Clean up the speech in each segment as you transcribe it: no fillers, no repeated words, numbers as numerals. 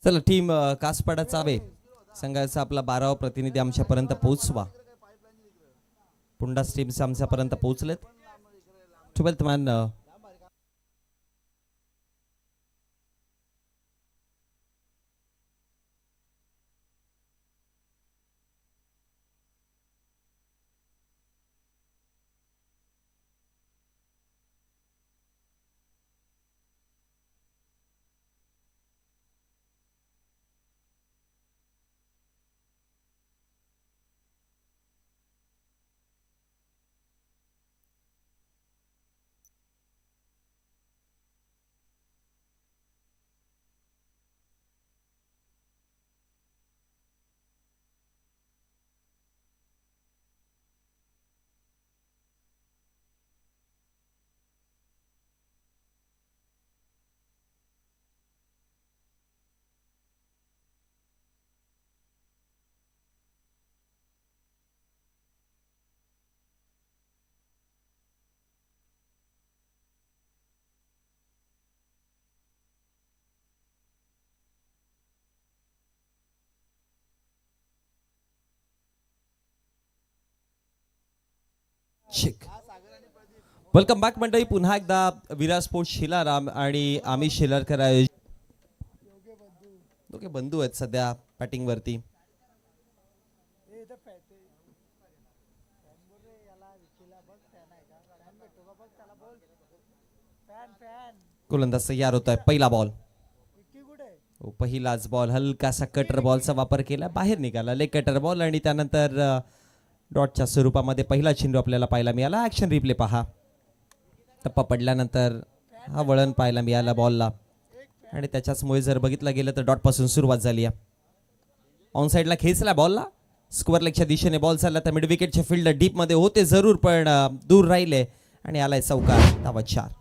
चला टीम कासपाडा चावे संघाचा आपला 12वा प्रतिनिधी आमच्यापर्यंत पोहोचवा. पुंडास टीम्स आमच्यापर्यंत पोहोचलेत. 12th मॅन वेलकम बॅक मंडळी. पुन्हा एकदा विराज स्पोर्ट्स शिलाराम आणि आम्ही शिलारकर दोघे बंधू आहेत सध्या बॅटिंग वरती. गोलंदाज तयार होत आहे. पहिला बॉल, पहिलाच बॉल हलकासा कटर बॉलचा वापर केला, बाहेर निघाला लेग कटर बॉल आणि त्यानंतर डॉटच्या स्वरूपामध्ये पहिला चेंडू आपल्याला पाहायला मिळाला. ऍक्शन रिप्ले पहा. टप्पा पडल्यानंतर हा वळण पाहायला मिळाला बॉलला आणि त्याच्याचमुळे जर बघितलं गेलं तर डॉट पासून सुरुवात झाली आहे. ऑन साईडला खेचला बॉलला, स्क्वेअर लेगच्या दिशेने बॉल चालला तर मिड विकेटचे फिल्डर डीप मध्ये होते जरूर पण दूर राहिले आणि आलाय चौकार. धावा 4.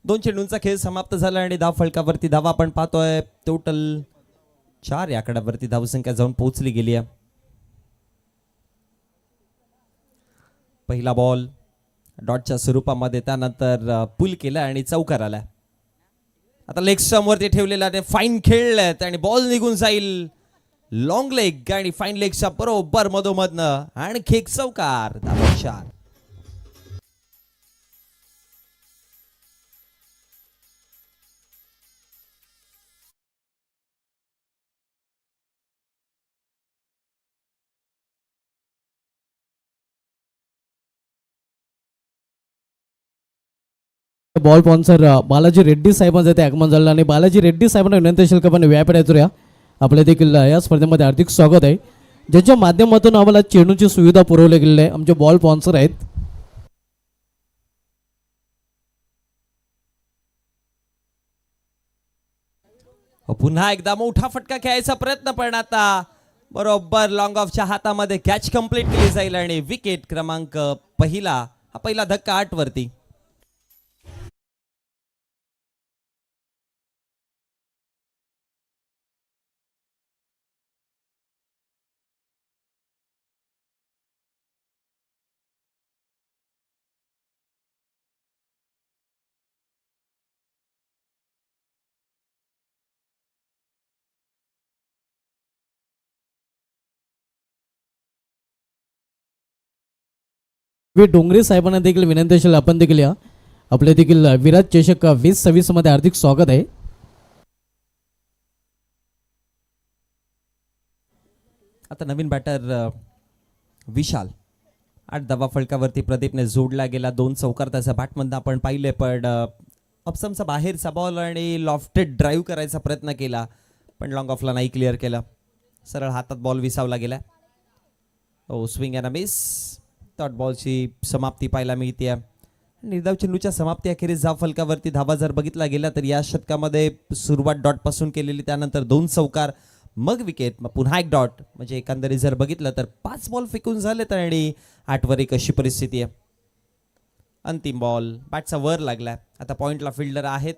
दोन चेंडूंचा खेळ समाप्त झाला आणि धाव फलकावरती धावा आपण पाहतोय. टोटल 4 या आकड्यावरती धावसंख्या जाऊन पोहोचली गेली आहे. पहिला बॉल डॉटच्या स्वरूपामध्ये त्यानंतर पुल केला आणि चौकार आला. आता लेग स्टंप वरती ठेवलेला ते फाईन खेळलेत आणि बॉल निघून जाईल. लॉंग लेग आणि फाईन लेगच्या बरोबर मधोमधनं आणखी एक चौकार. धावा 4. बॉल स्पॉन्सर बालाजी रेड्डी साहेबांचं ते आगमन झालं आणि बालाजी रेड्डी साहेबांना विनंती असेल का आपण व्यापार येतो आपल्या देखील या स्पर्धेमध्ये हार्दिक स्वागत आहे, ज्याच्या माध्यमातून आम्हाला चेंडूची सुविधा पुरवली गेलेली आहे. आमचे बॉल स्पॉन्सर आहेत. पुन्हा एकदा मोठा फटका खेळायचा प्रयत्न पण आता बरोबर लॉंग ऑफच्या हातामध्ये कॅच कंप्लीट केली जाईल आणि विकेट क्रमांक पहिला. हा पहिला धक्का 8 वरती. डोंगरे साहेबांना देखील विनंती असेल आपण देखील या आपल्या देखील विराज चषक 2026 मध्ये हार्दिक स्वागत आहे. आता नवीन बॅटर विशाल 8 धावा फलकावरती प्रदीपने जोडला गेला. 2 चौकार त्याच्या बॅटमधून आपण पाहिले पण अपसमचा बाहेरचा बॉल आणि लॉफ्टेड ड्राईव्ह करायचा प्रयत्न केला पण लॉंग ऑफला नाही क्लिअर केला. सरळ हातात बॉल विसावला गेला. Oh swing and a miss. Dot बॉलची समाप्ती पाहायला मिळते. निर्धाव चेंडूच्या समाप्ती अखेरीस धाव फलकावरती धावा जर बघितला गेला तर या षटकामध्ये सुरुवात डॉट पासून केलेली, त्यानंतर 2 चौकार मग विकेट, मग पुन्हा एक डॉट, म्हणजे एकंदरीत जर बघितलं तर 5 बॉल फेकून झालेत आणि 8 वर एक अशी परिस्थिती आहे. अंतिम बॉल बॅटचा वर लागला. आता पॉइंटला फिल्डर आहेत.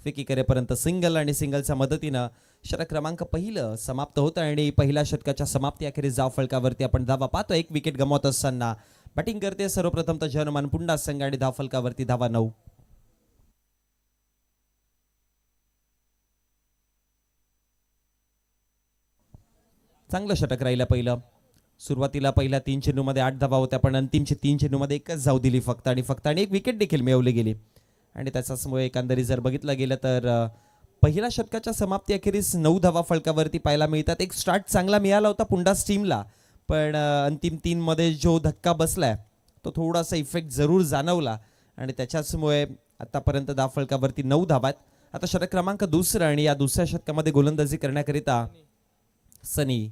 फेकी करेपर्यंत सिंगल आणि सिंगलच्या मदतीनं षटक क्रमांक पहिलं समाप्त होतं आणि पहिल्या षटकाच्या समाप्तीअखेरीस धाव फलकावरती आपण धावा पाहतो. एक विकेट गमावत असताना बॅटिंग करते सर्वप्रथम तर जर्मन पुंडा संघ आणि धाव फलकावरती धावा 9. चांगलं षटक राहिलं पहिलं. सुरुवातीला पहिल्या 3 चेंडूमध्ये 8 धावा होत्या, पण अंतिमचे 3 चेंडूमध्ये एकच धाव दिली फक्त आणि एक विकेट देखील मिळवली गेली. आणि त्याच्यामुळे एकंदरीत जर बघितलं गेलं तर पहिल्या षटकाच्या समाप्ती अखेरीस 9 धावा फलकावरती पाहायला मिळतात. एक स्टार्ट चांगला मिळाला होता पुंडास टीमला, पण अंतिम 3 मध्ये जो धक्का बसलाय तो थोडासा इफेक्ट जरूर जाणवला आणि त्याच्याचमुळे आतापर्यंत धाव फलकावरती 9 धावा आहेत. आता षटक क्रमांक दुसरं आणि या दुसऱ्या षटकामध्ये गोलंदाजी करण्याकरिता सनी.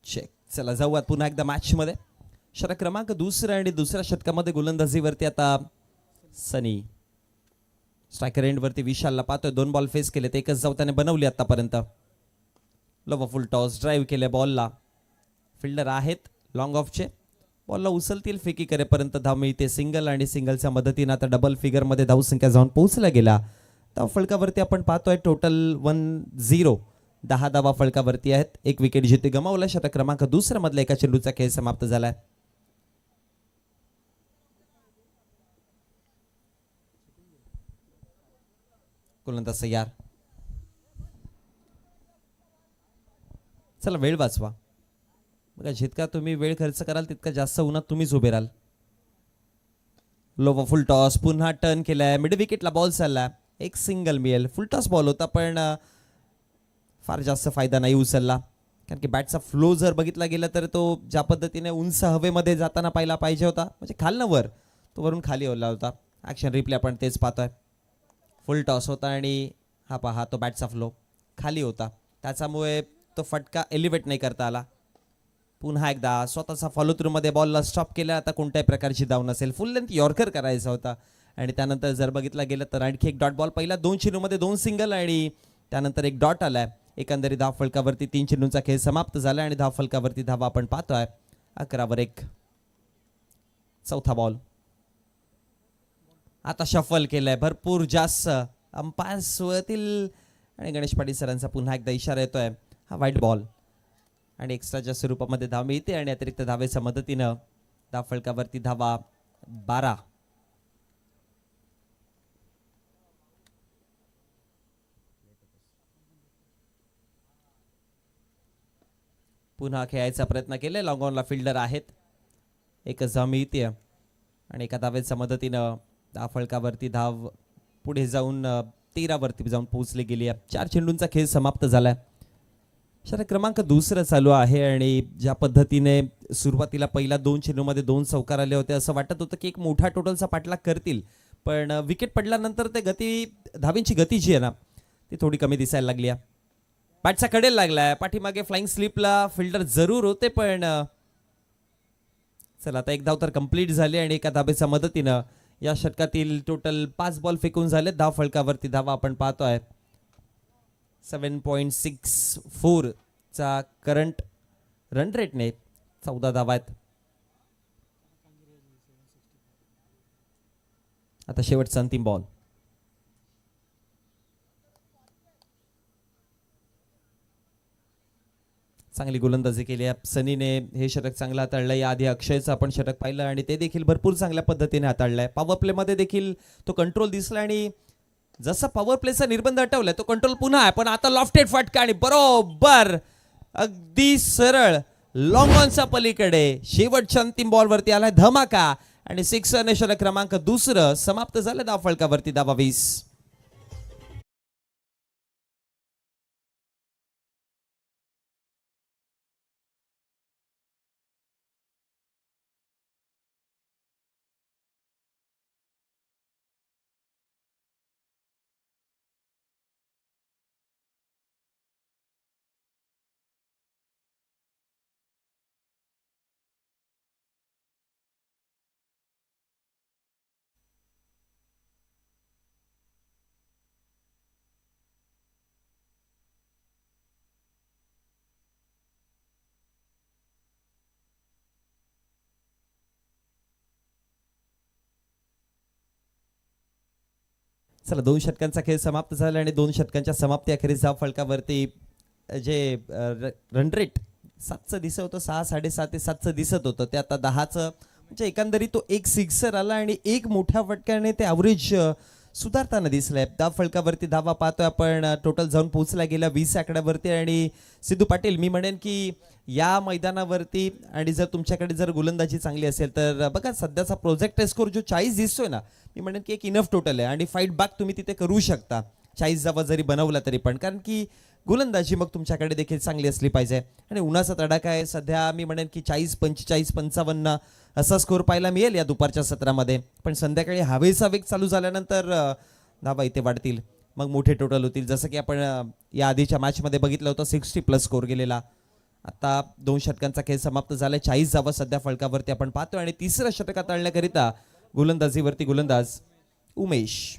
चेक. चला जाऊयात पुन्हा एकदा मॅच मध्ये. षटक क्रमांक दुसरं आणि दुसऱ्या षटकामध्ये गोलंदाजीवरती आता सनी. स्ट्रायकर एंड वरती विशालला पाहतोय. 2 बॉल फेस केले, एकच जाऊ त्याने बनवली आतापर्यंत. लव फुल टॉस ड्राईव्ह केले बॉलला. फिल्डर आहेत लॉंग ऑफचे. बॉलला उचलतील फेकी करेपर्यंत धाव मिळते सिंगल आणि सिंगलच्या मदतीने आता डबल फिगर मध्ये धावसंख्या जाऊन पोहोचला गेला. धाव फलकावरती आपण पाहतोय टोटल 1-0. 10 धावा फलकावरती आहेत. एक विकेट जिथे गमावला. षटक क्रमांक दुसऱ्या मधला एका चेंडूचा खेळ समाप्त झालाय. गोलंदाज तयार. चला वेळ वाचवा. बघा जितका तुम्ही वेळ खर्च कराल तितका जास्त उन्हात तुम्हीच उभे राहाल. लो फुल टॉस पुन्हा टर्न केलाय. मिड विकेटला बॉल चालला. एक सिंगल मिळेल. फुल टॉस बॉल होता पण फार जास्त फायदा नाही उचलला, कारण की बॅटचा फ्लो जर बघितला गेला तर तो ज्या पद्धतीने उंच हवेमध्ये जाताना पाहिला पाहिजे होता, म्हणजे खालनं वर, तो वरून खाली ओला होता. ॲक्शन रिप्ले आपण तेच पाहतोय. फुल टॉस होता आणि हा पहा तो बॅटचा फ्लो खाली होता, त्याच्यामुळे तो फटका एलिव्हेट नाही करता आला. पुन्हा एकदा स्वतःचा फॉलो थ्रूमध्ये बॉलला स्टॉप केला. आता कोणत्याही प्रकारची धाव नसेल. फुल लेंथ यॉर्कर करायचा होता आणि त्यानंतर जर बघितला गेलं तर आणखी एक डॉट बॉल. पहिला 2 चेंडूमध्ये 2 सिंगल आणि त्यानंतर एक डॉट आलाय. एकंदरीत धाव फलकावरती 3 चेंडूंचा खेळ समाप्त झाला आणि धाव फलकावरती धावा आपण पाहतोय 11 चौथा बॉल. आता शफल केलंय भरपूर जास्त अंपायर्स वरतील आणि गणेश पाटील सरांचा पुन्हा एकदा इशारा येतोय. हा वाईट बॉल आणि एक्स्ट्राच्या स्वरूपामध्ये धाव मिळते आणि अतिरिक्त धावेच्या मदतीनं धाव फलकावरती धावा 12. पुन्हा खेळायचा प्रयत्न केलाय. लॉंग ऑनला फिल्डर आहेत. एकच धाव मिळते आणि एका धावेच्या मदतीनं धाव फलकावरती धाव पुढे जाऊन 13 वरती जाऊन पोहोचली गेली आहे. 4 चेंडूंचा खेळ समाप्त झालाय. षटक क्रमांक दुसरं चालू आहे आणि ज्या पद्धतीने सुरुवातीला पहिल्या 2 चेंडूमध्ये 2 चौकार आले होते, असं वाटत होतं की एक मोठा टोटलचा पाठलाग करतील, पण विकेट पडल्यानंतर ते धावींची गती जी आहे ना ती थोडी कमी दिसायला लागली आहे. बॅटचा कडेल लागलाय. पाठीमागे फ्लाइंग स्लिपला फिल्डर जरूर होते, पण चला आता एक धाव तर कंप्लीट झाली आणि एका धाबेच्या मदतीनं या षटकातील टोटल 5 बॉल फेकून झाले. धाव फलकावरती धावा आपण पाहतोय 7.64 चा करंट रन रेटने 14 धावा आहेत. आता शेवटचा अंतिम बॉल. चांगली गोलंदाजी केली आहे सनीने. हे षटक चांगलं हाताळलं. याआधी अक्षयचं आपण षटक पाहिलं आणि ते देखील भरपूर चांगल्या पद्धतीने हाताळलंय. पॉवर प्लेमध्ये देखील तो कंट्रोल दिसला आणि जसा पॉवर प्लेचा निर्बंध हटवलाय तो कंट्रोल पुन्हा आहे, पण आता लॉफ्टेड फटका आणि बरोबर अगदी सरळ लॉंग ऑनच्या पलीकडे शेवटच्या अंतिम बॉलवरती आलाय धमाका आणि 6 षटक क्रमांक दुसरं समाप्त झालं. धाव फलकावरती धावा 20. चला 2 षटकांचा खेळ समाप्त झाला आणि 2 षटकांच्या समाप्ती अखेरीस धाव फलकावरती जे रन रेट 7चं दिसत होतं, 6, 7.5 ते 7चं दिसत होतं, ते आता 10चं, म्हणजे एकंदरीत तो एक सिक्सर आला आणि एक मोठ्या फटक्याने ते ॲव्हरेज सुधारताना दिसलंय. धाव फलकावरती धावा पाहतोय आपण, टोटल जाऊन पोहोचला गेला 20 आकड्यावरती. आणि सिद्धू पाटील, मी म्हणेन की या मैदानावरती आणि जर तुमच्याकडे जर गोलंदाजी चांगली असेल तर बघा सध्याचा प्रोजेक्ट स्कोर जो 40 दिसतोय ना, मी म्हणेन की एक इनफ टोटल आहे आणि फाईट बॅक तुम्ही तिथे करू शकता 40 जावा जरी बनवला तरी पण, कारण की गोलंदाजी मग तुमच्याकडे देखील चांगली असली पाहिजे. आणि उन्हाचा तडाखा आहे सध्या, मी म्हणेन की 40, 45, 55 असा स्कोर पाहायला मिळेल या दुपारच्या सत्रामध्ये. पण संध्याकाळी हवेचा वेग चालू झाल्यानंतर धावा इथे वाढतील, मग मोठे टोटल होतील. जसं की आपण या आधीच्या मॅचमध्ये बघितलं होतं 60+ स्कोर गेलेला. आता 2 षटकांचा खेळ समाप्त झालाय, 40 जावा सध्या फलकावरती आपण पाहतोय. आणि तिसऱ्या षटकात आणण्याकरिता गोलंदाजीवरती गोलंदाज उमेश.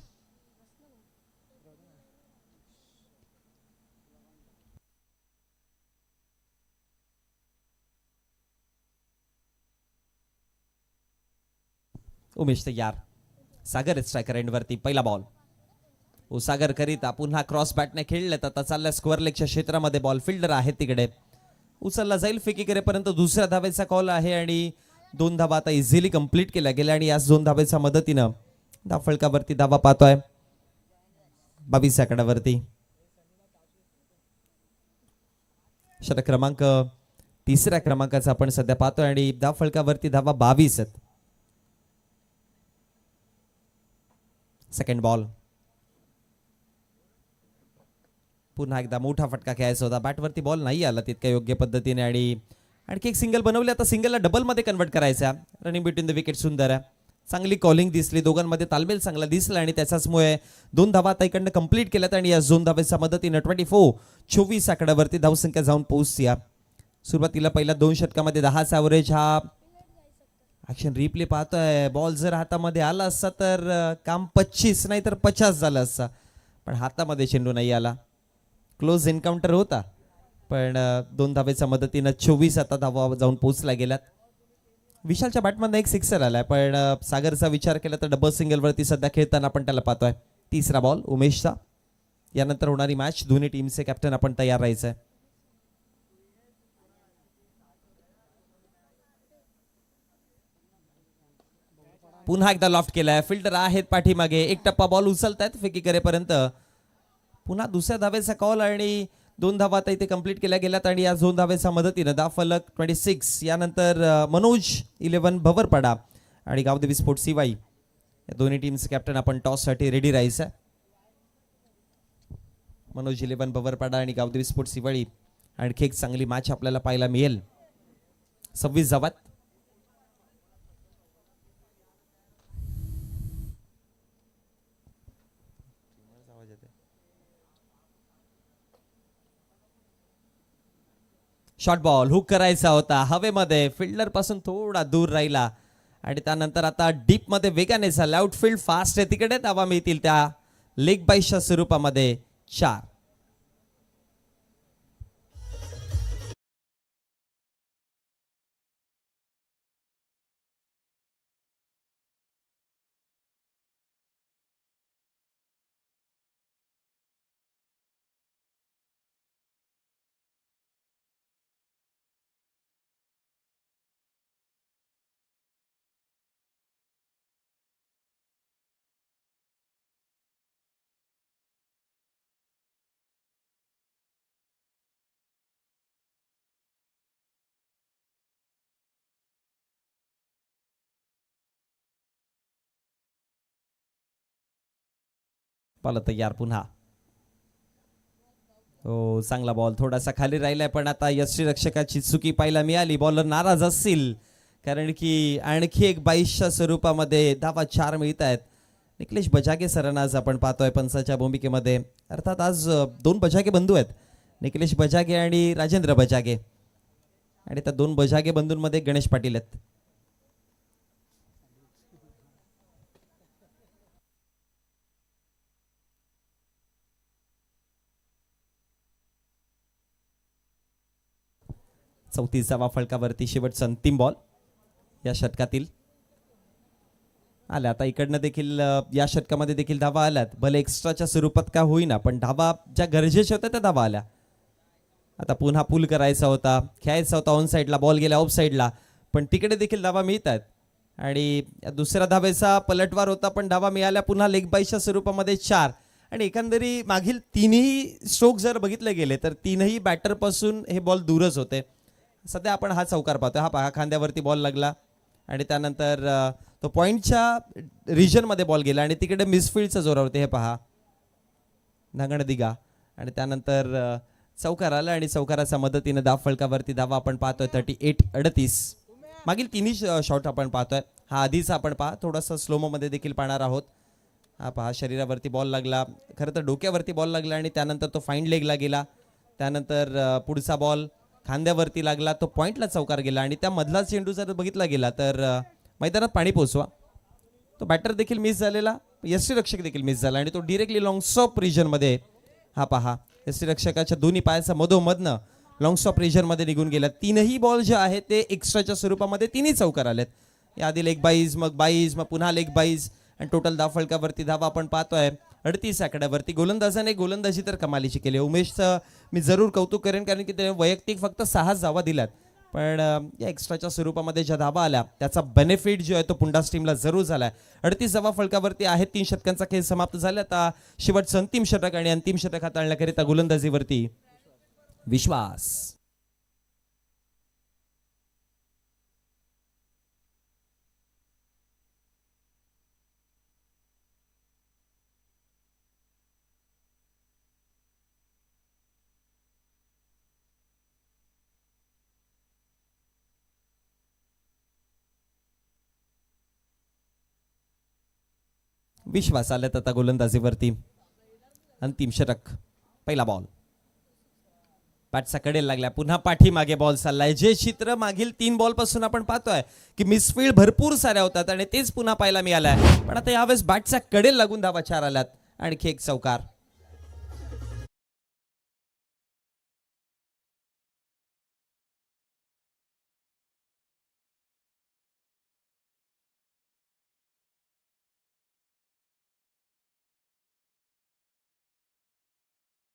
उमेश तयार, सागर स्ट्रायकर एंडवरती. पहिला बॉल सागर करिता पुन्हा क्रॉस बॅटने खेळलेत. आता चालल्या स्क्वेअर लेगच्या क्षेत्रामध्ये, बॉल फिल्डर आहे तिकडे, उचलला जाईल फेकी करेपर्यंत. दुसऱ्या धावेचा कॉल आहे आणि 2 धावा आता इझिली कंप्लीट केल्या गेल्या. आणि याच 2 धावेच्या मदतीनं धाव फलकावरती धावा पाहतोय 22 आकड्यावरती. षटक क्रमांक 3ऱ्या क्रमांकाचा आपण सध्या पाहतोय आणि धाव फलकावरती धावा 22 आहेत. सेकंड बॉल, पुन्हा एकदा मोठा फटका खेळायचा होता, बॅटवरती बॉल नाही आला तितक्या योग्य पद्धतीने. आणि आणखी एक सिंगल बनवले, आता सिंगलला डबलमध्ये कन्वर्ट करायचा. रनिंग बिटवीन द विकेट सुंदर आहे, चांगली कॉलिंग दिसली, दोघांमध्ये तालमेल चांगला दिसला आणि त्याच्याचमुळे 2 धावा आता इकडनं कंप्लीट केल्यात. आणि या 2 धावेच्या मदतीनं 24 आकड्यावरती धावसंख्या जाऊन पोहोचल्या. सुरुवातीला पहिल्या 2 षटकामध्ये 10चा ॲव्हरेज. हा ॲक्शन रिप्ले पाहतोय, बॉल जर हातामध्ये आला असता तर काम 25 नाही तर 50 झालं असता, पण हातामध्ये चेंडू नाही आला. क्लोज एन्काउंटर होता, पण 2 धावेच्या मदतीनं 24 आता धावा जाऊन पोहोचला गेल्यात. विशालच्या बॅटमधनं एक सिक्सर आलाय, पण सागरचा विचार केला तर डबल सिंगलवरती सध्या खेळताना आपण त्याला पाहतोय. तिसरा बॉल उमेशचा. यानंतर होणारी मॅच, दोन्ही टीमचे कॅप्टन आपण तयार राहायचंय. पुन्हा एकदा लॉफ्ट केलाय, फिल्डर आहेत पाठीमागे, एक टप्पा बॉल उचलतायत फेकी करेपर्यंत. पुन्हा दुसऱ्या धावेचा कॉल आणि 2 धावा आता इथे कंप्लीट केल्या गेल्यात. आणि या 2 धावेच्या मदतीनं धाव फलक 26. यानंतर मनोज 11 भवरपाडा आणि गावदेवी स्पोर्ट्स सिवाई या दोन्ही टीमचे कॅप्टन आपण टॉससाठी रेडी राहायचं. मनोज 11 भवरपाडा आणि गावदेवी स्पोर्ट्स सिवाई. आणखी एक चांगली मॅच आपल्याला पाहायला मिळेल. 26 धावात. शॉर्ट बॉल हुक करायचा होता हवेमध्ये, फिल्डर पासून थोडा दूर राहिला. आणि त्यानंतर आता डीप मध्ये वेगाने झाला, आउटफील्ड फास्ट आहे, तिकडे धावा मिळतील त्या लेग बाईच्या स्वरूपामध्ये 4. बॉल तयार पुन्हा. हो, चांगला बॉल थोडासा खाली राहिलाय, पण आता यष्टीरक्षकाची चुकी पाहायला मिळाली. बॉलर नाराज असतील, कारण की आणखी एक 22च्या स्वरूपामध्ये धावा 4 मिळत आहेत. निखिलेश बजागे सरांना आज आपण पाहतोय पंचाच्या भूमिकेमध्ये. अर्थात आज 2 बजागे बंधू आहेत, निखिलेश बजागे आणि राजेंद्र बजागे. आणि त्या 2 बजागे बंधूंमध्ये गणेश पाटील आहेत. चौतीसावा फलकावरती शेवटचा अंतिम बॉल या षटकातील. आल्या. आता इकडनं देखील या षटकामध्ये देखील धावा आल्यात, भले एक्स्ट्राच्या स्वरूपात का होईना, पण धावा ज्या गरजेच्या होत्या त्या धावा आल्या. आता पुन्हा पूल करायचा होता, खेळायचा होता ऑन साईडला, बॉल गेला ऑफ साईडला, पण तिकडे देखील धावा मिळत आहेत. आणि दुसऱ्या धावेचा पलटवार होता, पण धावा मिळाल्या पुन्हा लेग बायच्या स्वरूपामध्ये 4. आणि एकंदरी मागील तिन्ही स्ट्रोक जर बघितले गेले तर तीनही बॅटरपासून हे बॉल दूरच होते. सध्या आपण हा चौकार पाहतोय, हा पहा खांद्यावरती बॉल लागला आणि त्यानंतर तो पॉईंटच्या रिजनमध्ये बॉल गेला आणि तिकडे मिसफिल्डच्या जोरावरती हे पहा नांगण दिगा आणि त्यानंतर चौकार आला आणि चौकाराच्या मदतीने धाव फलकावरती धावा आपण पाहतोय 38-38. मागील तिन्ही शॉट आपण पाहतोय, हा आधीचा आपण पहा, थोडासा स्लोमोमध्ये देखील पाहणार आहोत. हा पहा शरीरावरती बॉल लागला, खरं तर डोक्यावरती बॉल लागला आणि त्यानंतर तो फाईन लेगला गेला. त्यानंतर पुढचा बॉल खांद्यावरती लागला, तो पॉईंटला चौकार गेला आणि त्या मधला चेंडू जर बघितला गेला तर मैदानात पाणी पोचवा. तो बॅटर देखील मिस झालेला, यष्टीरक्षक देखील मिस झाला आणि तो डिरेक्टली लॉंग स्टॉप रिजनमध्ये हा पहा यष्टीरक्षकाच्या दोन्ही पायाचा मधोमधनं लॉंग स्टॉप रिजनमध्ये निघून गेला. तीनही बॉल जे आहेत ते एक्स्ट्राच्या स्वरूपामध्ये तिन्ही चौकार आलेत. याआधी लेग बाईज, मग बाईज, मग पुन्हा लेग बाईज आणि टोटल धाव फलकावरती धावा आपण पाहतोय 38 आकड्यावरती. गोलंदाजाने गोलंदाजी तर कमालीची केली. उमेशचं मी जरूर कौतुक करेन, कारण की त्याने वैयक्तिक फक्त 6 धावा दिल्यात, पण या एक्स्ट्राच्या स्वरूपामध्ये ज्या धावा आल्या त्याचा बेनिफिट जो आहे तो पुंडास टीमला जरूर झाला. 38 धावा फलकावरती आहेत. 3 षटकांचा खेळ समाप्त झाला. आता शेवटचं अंतिम षटक आणि अंतिम षटक हाताळण्याकरिता गोलंदाजीवरती विश्वास. विश्वास आल्यात आता गोलंदाजीवरती. अंतिम षटक, पहिला बॉल बॅटचा कडेला लागला, पुन्हा पाठीमागे बॉल चाललाय. जे चित्र मागील 3 बॉल पासून आपण पाहतोय की मिसफिल्ड भरपूर साऱ्या होतात आणि तेच पुन्हा पाहायला मिळालंय. पण आता यावेळेस बॅटच्या कडेला लागून धावा 4 आल्यात. आणखी एक चौकार.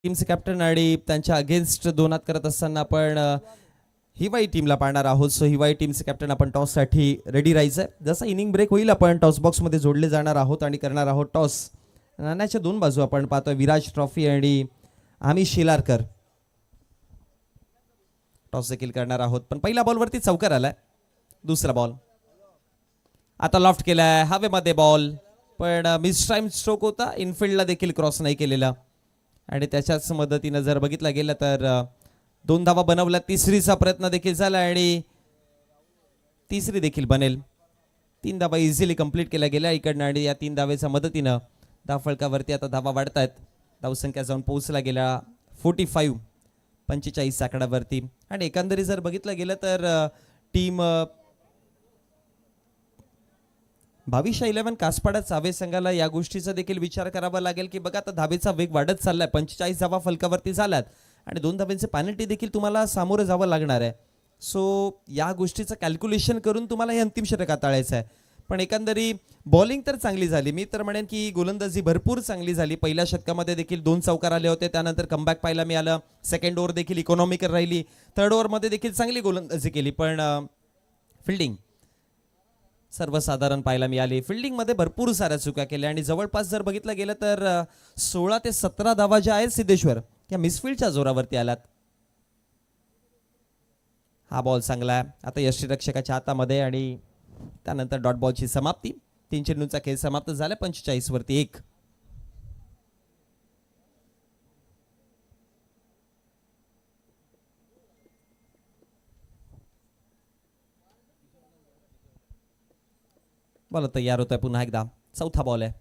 टीमचे कॅप्टन आणि त्यांच्या अगेन्स्ट दोनात करत असताना आपण हिवाई टीमला पाहणार आहोत. सो हिवाई टीमचे कॅप्टन आपण टॉससाठी रेडी राहायचंय. जसा इनिंग ब्रेक होईल आपण टॉस बॉक्समध्ये जोडले जाणार आहोत आणि करणार आहोत टॉस. नाण्याच्या 2 बाजू आपण पाहतोय, विराज ट्रॉफी आणि आम्ही शिलारकर. टॉस देखील करणार आहोत, पण पहिल्या बॉलवरती चौकार आलाय. दुसरा बॉल आता लॉफ्ट केलाय, हवेमध्ये बॉल, पण मिस टाइम स्ट्रोक होता, इनफिल्डला देखील क्रॉस नाही केलेला आणि त्याच्याच मदतीनं जर बघितलं गेलं तर 2 धावा बनवल्या. तिसरीचा प्रयत्न देखील झाला आणि तिसरी देखील बनेल. 3 धावा इझिली कंप्लीट केल्या गेल्या इकडनं आणि या 3 धावेच्या मदतीनं धाव फलकावरती आता धावा वाढतायत. धावसंख्या जाऊन पोहोचला गेला 45 आकड्यावरती. आणि एकंदरीत जर बघितलं गेलं तर टीम 22-11 कासपाडा चावे संघाला या गोष्टीचा देखील विचार करावा लागेल की बघा आता धावेचा वेग वाढत चाललाय. 45 धावा फलकावरती झाल्यात आणि 2 धावांचे पेनल्टी देखील तुम्हाला सामोरं जावं लागणार आहे. सो या गोष्टीचं कॅल्क्युलेशन करून तुम्हाला हे अंतिम षटक हाताळायचं आहे. पण एकंदरी बॉलिंग तर चांगली झाली. मी तर म्हणेन की गोलंदाजी भरपूर चांगली झाली. पहिल्या षटकामध्ये देखील 2 चौकार आले होते, त्यानंतर कमबॅक पाहायला मिळालं. सेकंड ओव्हर देखील इकॉनॉमिकल राहिली. थर्ड ओव्हरमध्ये देखील चांगली गोलंदाजी केली, पण फिल्डिंग सर्वसाधारण पाहायला मिळाली. फिल्डिंगमध्ये भरपूर साऱ्या चुका केल्या आणि जवळपास जर बघितलं गेलं तर 16 ते 17 धावा ज्या आहेत सिद्धेश्वर त्या मिसफिल्डच्या जोरावरती आल्यात. हा बॉल चांगला आहे आता यष्टीरक्षकाच्या हातामध्ये आणि त्यानंतर डॉट बॉलची समाप्ती. 3 चेंडूंचा खेळ समाप्त झाला 45 वरती 1. बॉल तयार होत आहे पुन्हा एकदा. चौथा बॉल आहे.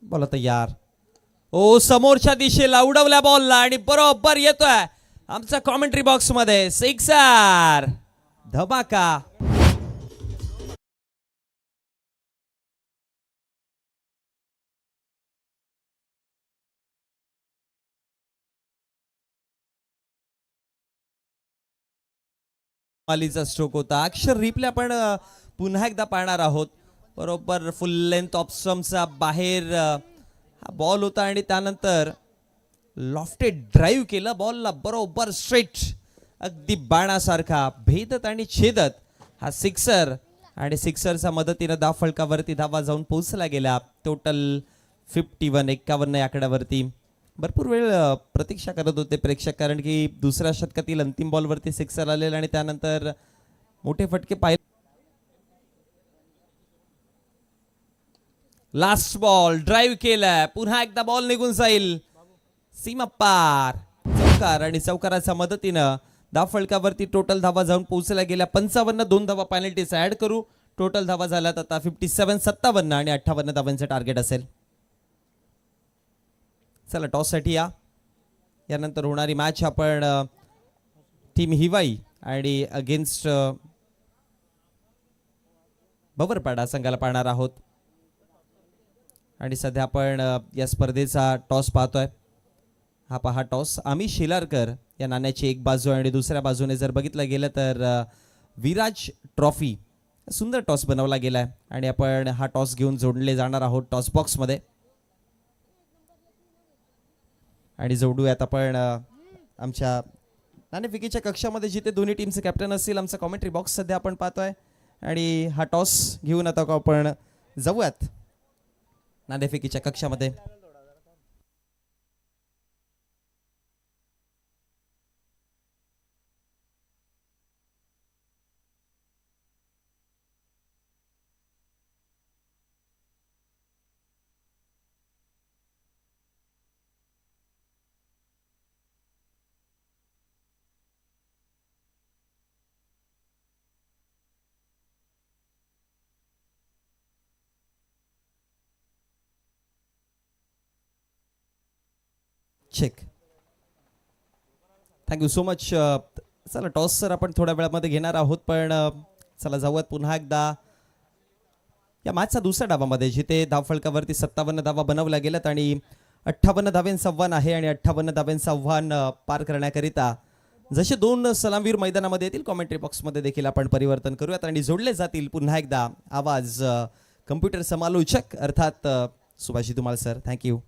बॉल तयार. ओ समोरच्या दिशेला उडवल्या बॉलला आणि बरोबर येतोय आमचा कॉमेंट्री बॉक्स मध्ये. सिक्सर, धमाका. मालीचा स्ट्रोक होता. अक्षर रिप्ले आपण पुन्हा एकदा पाहणार आहोत. बरोबर फुल लेंथ ऑफ स्टंपचा बाहेर हा बॉल होता आणि त्यानंतर लॉफ्टेड ड्राईव्ह केलं बॉलला बरोबर स्ट्रेट अगदी बाणासारखा भेदत आणि छेदत हा सिक्सर आणि सिक्सरच्या मदतीनं धाव फलकावरती धावा जाऊन पोहोचला गेला. टोटल 51 51 या आकड्यावरती. भरपूर वेळ प्रतीक्षा करत होते प्रेक्षक, कारण की दुसऱ्या षटकातील अंतिम बॉलवरती सिक्सर आलेला आणि त्यानंतर मोठे फटके पाहिले. लास्ट बॉल ड्राईव्ह केलाय, पुन्हा एकदा बॉल निघून जाईल सीमा पार. चौकार आणि चौकाराच्या मदतीनं धाव फलकावरती टोटल धावा जाऊन पोहोचल्या गेल्या 55. 2 धावा पेनल्टीचा ऍड करू. टोटल धावा झाल्यात आता 57 57 आणि 58 धावांचं टार्गेट असेल. चला टॉस साठी यानंतर होणारी मॅच आपण टीम हिवाई आणि अगेन्स्ट बवरपाडा संघाला पाहणार आहोत. आणि सध्या आपण या स्पर्धेचा टॉस पाहतोय. हा पहा टॉस. आमिष शिलारकर या नाण्याची एक बाजू आणि दुसऱ्या बाजूने जर बघितलं गेलं तर विराज ट्रॉफी. सुंदर टॉस बनवला गेलाय आणि आपण हा टॉस घेऊन जोडले जाणार आहोत टॉस बॉक्स मध्ये. आणि जोडूयात आपण आमच्या नाणेफेकीच्या कक्षामध्ये जिथे दोन्ही टीमचे कॅप्टन असतील. आमचा कॉमेंट्री बॉक्स सध्या आपण पाहतोय आणि हा टॉस घेऊन आता आपण जाऊयात नाणेफेकीच्या कक्षामध्ये. चेक. Thank you so much. चला टॉस सर आपण थोड्या वेळामध्ये घेणार आहोत, पण चला जाऊयात पुन्हा एकदा या मॅचचा दुसऱ्या डावामध्ये जिथे धाव फलकावरती 57 धावा बनवल्या गेल्यात आणि 58 धावांचं आव्हान आहे. आणि 58 धावांचं आव्हान पार करण्याकरिता जसे 2 सलामवीर मैदानामध्ये येतील कॉमेंट्री बॉक्समध्ये देखील आपण परिवर्तन करूयात आणि जोडले जातील पुन्हा एकदा आवाज कम्प्युटर समालोचक अर्थात सुभाषी धुमाळ सर. थँक्यू.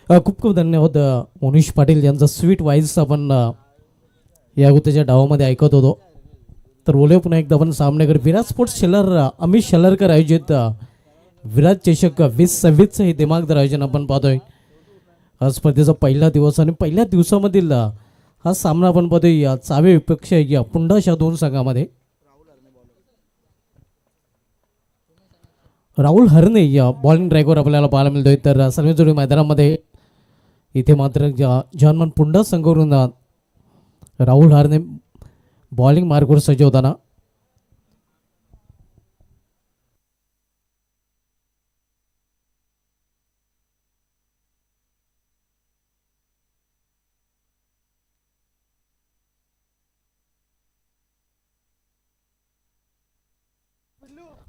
खूप खूप धन्यवाद मोनिश पाटील यांचा स्वीट वाईज आपण या गुत्तेच्या डावामध्ये ऐकत होतो. तर बोलूया पुन्हा एकदा आपण सामनेकर विराज स्पोर्ट्स शेलर अमित शेलरकर आयोजित विराज चषक 2026 हे दिमागदार आयोजन आपण पाहतोय. आज स्पर्धेचा पहिला दिवस आणि पहिल्या दिवसामधील हा सामना आपण पाहतोय या चावे विपक्ष या पुंडाशा दोन संघामध्ये. राहुल हरणे या बॉलिंग ड्रायव्हर आपल्याला पाहायला मिळतोय. तर सर्वजोडी मैदानामध्ये इथे मात्र जॉनमन पुंडा संघावरून राहुल हरणे बॉलिंग मार्गवर सज्ज होताना.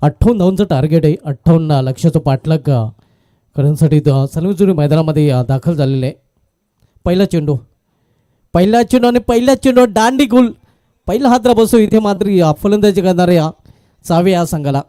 अठ्ठावन्न धावांचं टार्गेट आहे. 58 लक्ष्याचं पाठलाग करण्यासाठी सर्वजोडी मैदानामध्ये दाखल झालेले आहे. पहिला चेंडू आणि पहिल्या चेंडू दांडी गुल पहिला हात बसतो. इथे मात्र फलंदाजी करणाऱ्या चावे या संघाला.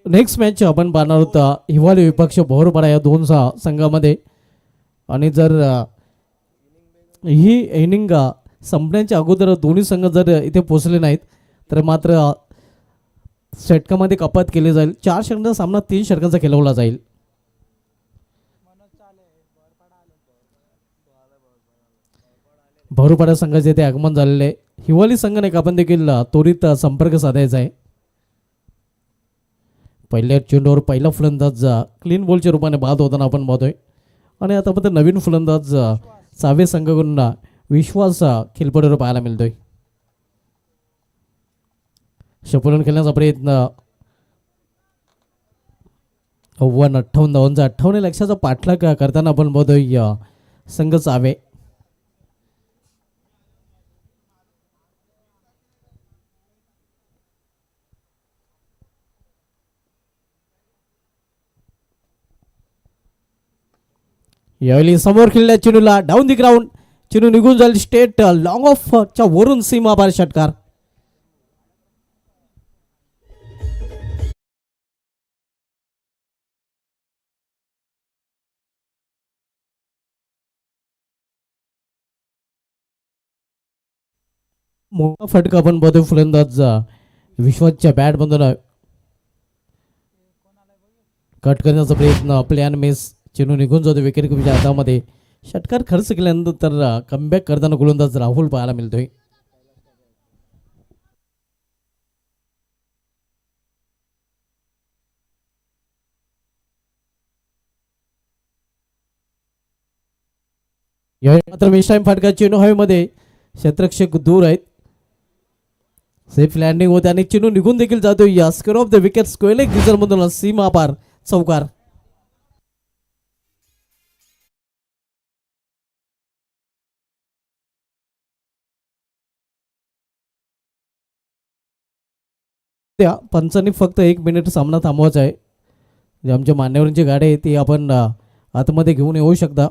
नेक्स्ट मॅच आपण पाहणार होता हिवाळी विपक्ष भोरपाडा या दोन संघामध्ये. आणि जर ही इनिंग संपण्याच्या अगोदर दोन्ही संघ जर इथे पोचले नाहीत तर मात्र षटकामध्ये कपात केली जाईल. 4 षटकांचा सामना 3 षटकांचा खेळवला जाईल. भोरपाडा संघाचे इथे आगमन झालेले. हिवाळी संघाने आपण देखील त्वरित संपर्क साधायचा आहे. पहिल्या चेंडूवर पहिला फलंदाज क्लीन बॉलच्या रूपाने बाद होताना आपण पाहतोय. आणि आता पण नवीन फलंदाज चावे संघाकडून विश्वास खेळपडीवर पाहायला मिळतोय. शपलन खेळण्याचा प्रयत्न 58 धावांचा 58 लक्षाचा पाठलाग करताना आपण पाहतोय संघ चावे. यावेळी समोर खेळल्या चेंडूला डाऊन दी ग्राउंड. चेंडू निघून जाईल स्टेट लॉंग ऑफ च्या वरून सीमा पार षटकार. मोठा फटका आपण बघतोय फलंदाज विश्वासच्या बॅट मधून कट करण्याचा प्रयत्न प्लॅन मिस. चेंडू निघून जातो विकेट किपरच्या हातामध्ये. षटकार खर्च केल्यानंतर कमबॅक करताना गोलंदाज राहुल पाहायला मिळतोय. यावेळी मात्र मिस टाइम फटका. चेंडू हवेमध्ये क्षेत्ररक्षक दूर आहेत. सेफ लँडिंग होते आणि चेंडू निघून देखील जातोय. या square of the wicket square geyser मधून सीमा पार चौकार. त्या पंचांनी फक्त 1 मिनिट सामना थांबवायचा आहे. जे आमच्या मान्यवरांची गाडी आहे ती आपण आतमध्ये घेऊन येऊ शकता.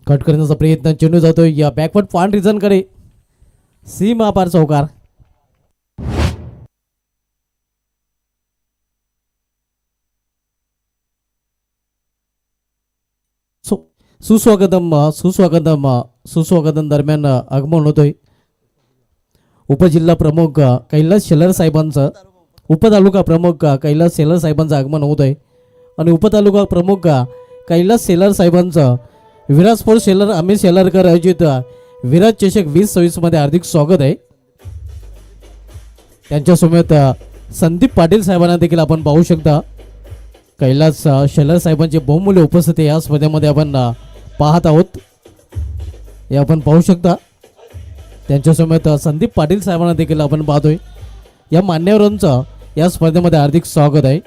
कट करण्याचा प्रयत्न. चेंडू जातोय या बॅकवर्ड पॉइंट रिझन कडे. सीमा पार चौकार. सुस्वागतम दरम्यान आगमन होतोय उपजिल्हा प्रमुख कैलास शेलर साहेबांचं. उपतालुका प्रमुख कैलास शेलर साहेबांचं आगमन होत आहे. आणि उपतालुका प्रमुख कैलास शेलार साहेबांचं विराज स्पोर्ट्स शेलार अमित शेलारकर आयोजित विराज चषक 2026 मध्ये हार्दिक स्वागत आहे. त्यांच्यासमवेत संदीप पाटील साहेबांना देखील आपण पाहू शकता. कैलास शेलार साहेबांची बहुमूल्य उपस्थिती या स्पर्धेमध्ये आपण पाहत आहोत. हे आपण पाहू शकता. त्यांच्यासमवेत संदीप पाटील साहेबांना देखील आपण पाहतोय. या मान्यवरांचं या स्पर्धेमध्ये हार्दिक स्वागत आहे.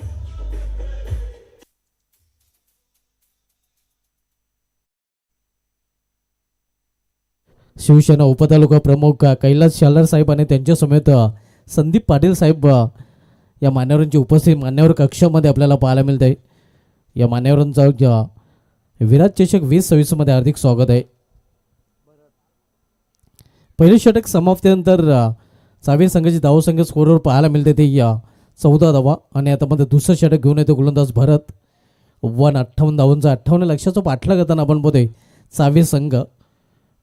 शिवसेना उपतालुका प्रमुख कैलास शेलार साहेब आणि त्यांच्यासमवेत संदीप पाटील साहेब या मान्यवरांची उपस्थिती मान्यवर कक्षामध्ये आपल्याला पाहायला मिळत आहे. या मान्यवरांचं विराज चषक 2026 मध्ये हार्दिक स्वागत आहे. पहिले षटक समाप्तीनंतर चावी संघाची धावसंख्या स्कोरवर पाहायला मिळते ते 14 धावा आणि आता मध्ये दुसरं षटक घेऊन येतो गोलंदाज भरत. 58 धावांचा 58 लक्षाचा पाठला करताना आपण बोलतोय चावी संघ.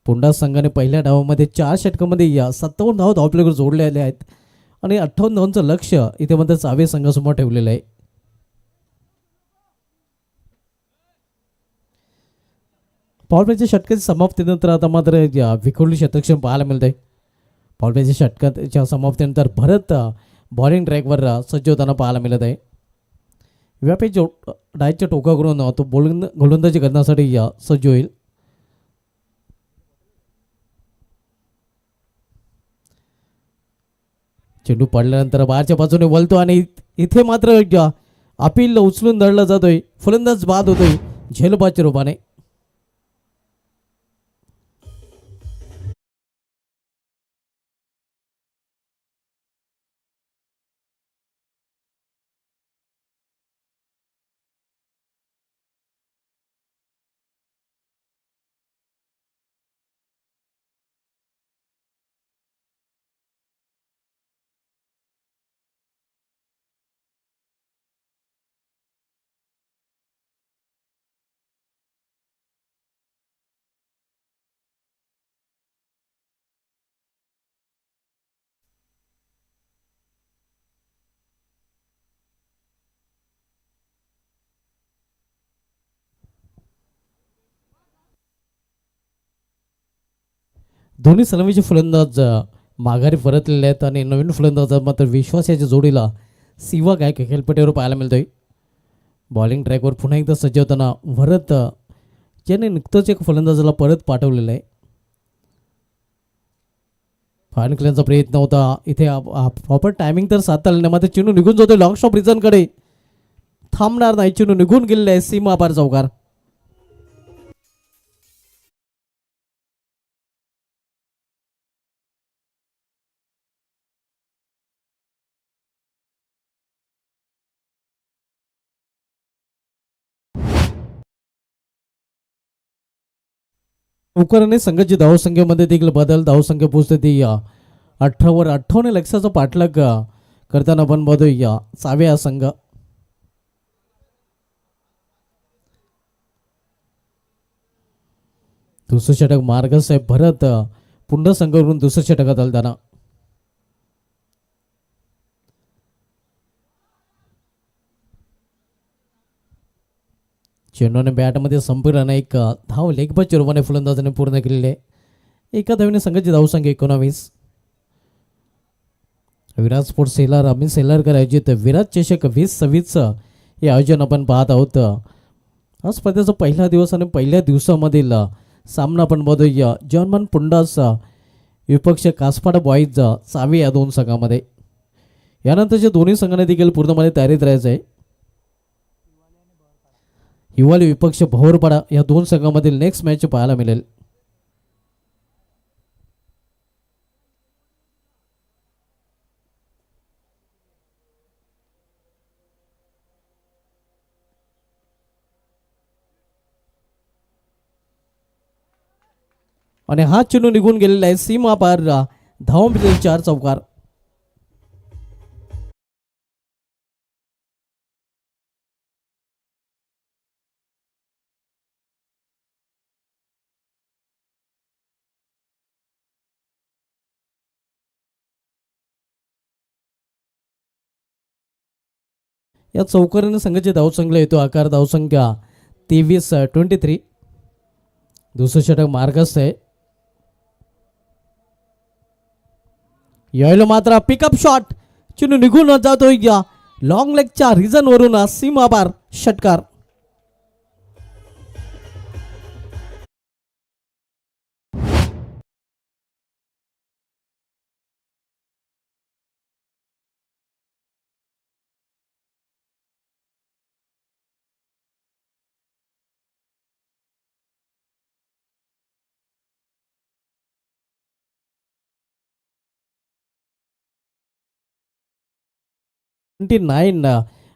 पुंडा संघाने पहिल्या डावामध्ये 4 षटकामध्ये 57 धावा धावपलीकडे जोडलेले आहेत आणि 58 धावांचं लक्ष इथे मध्ये चावी संघासमोर ठेवलेलं आहे. पॉवर प्लेच्या षटकाच्या समाप्तीनंतर आता मात्र विखुरली शतकक्षम पाहायला मिळत आहे. पॉवर प्लेच्या षटकाच्या समाप्तीनंतर भरत बॉलिंग ट्रॅकवर सज्ज होताना पाहायला मिळत आहे. व्यापी डायच्या टोका करून तो बॉलिंग गोलंदाजी करण्यासाठी सज्ज होईल. चेंडू पडल्यानंतर बाहेरच्या बाजूने वळतो आणि इथे मात्र अपील उचलून धरला जातोय. फलंदाज बाद होतोय झेलबाच्या रूपाने. दोन्ही सलामीचे फलंदाज माघारी परतलेले आहेत आणि नवीन फलंदाज मात्र विश्वास याच्या जोडीला सिवा गायक खेळपट्टीवर पाहायला मिळतोय. बॉलिंग ट्रॅकवर पुन्हा एकदा सज्ज होताना भरत ज्याने नुकतंच एक फलंदाजाला परत पाठवलेलं आहे. फाईन खेळण्याचा प्रयत्न होता इथे प्रॉपर टायमिंग तर साधता आलं नाही मात्र चेंडू निघून जातोय लॉंग स्टॉप रिझनकडे. थांबणार नाही चेंडू निघून गेलेला आहे सीमा पार चौकार. उकरने संघाची धावसंख्येमध्ये देखील बदल. धावसंख्या पोहोचते ती 18वर 58 लक्षाचा पाठलाग करताना आपण बघतोय चावे हा संघ. दुसरं षटक मार्ग साहेब भरत पुन्हा संघावरून दुसऱ्या षटकात आलताना चेंडूने बॅटमध्ये संपूर्ण एक धाव लेगबाच्या रूपाने फलंदाजाने पूर्ण केलेले आहे. एका धावेने संघाची धावसंख्या 19. विराज स्पोर्ट्स शेलार अमित शेलारकर आयोजित विराज चषक 2026 हे आयोजन आपण पाहत आहोत. हा स्पर्धेचा पहिला दिवस आणि पहिल्या दिवसामधील सामना आपण बघतोय जर्मन पुंडास विपक्ष कासपाडा बॉईज चावी या दोन संघामध्ये. यानंतरच्या दोन्ही संघांनी देखील पूर्णपणे तयारीत राहायचं आहे. हिवाली विपक्ष भोरपाडा या दोन संघांमधील नेक्स्ट मॅच पाहायला मिळेल. आणि हा चेंडू निघून गेलेला आहे सीमा पार धाव मिळेल 4 चौकार. या चौकारीने संघाचे धावसंख्या येतो आकार धावसंख्या 23-23. दुसरं षटक मार्गस्थ आहे. यायला मात्र पिकअप शॉट चेंडू निघून जातोय या लॉंग लेगच्या रिझन वरून सीमापार षटकार.